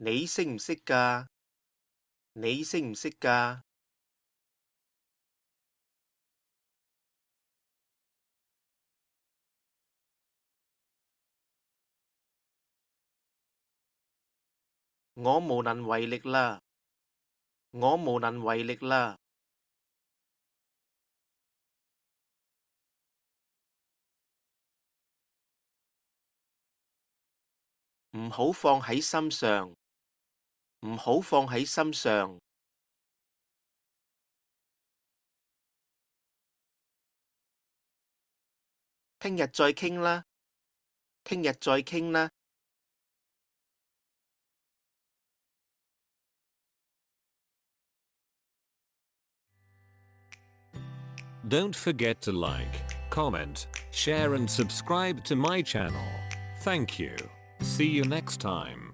你識唔識㗎？你識唔識㗎？我無能為力喇！我無能為力喇！唔好放喺心上，唔好放喺心上。聽日再傾啦，聽日再傾啦。Don't forget to like, comment, share and subscribe to my channel. Thank you. See you next time.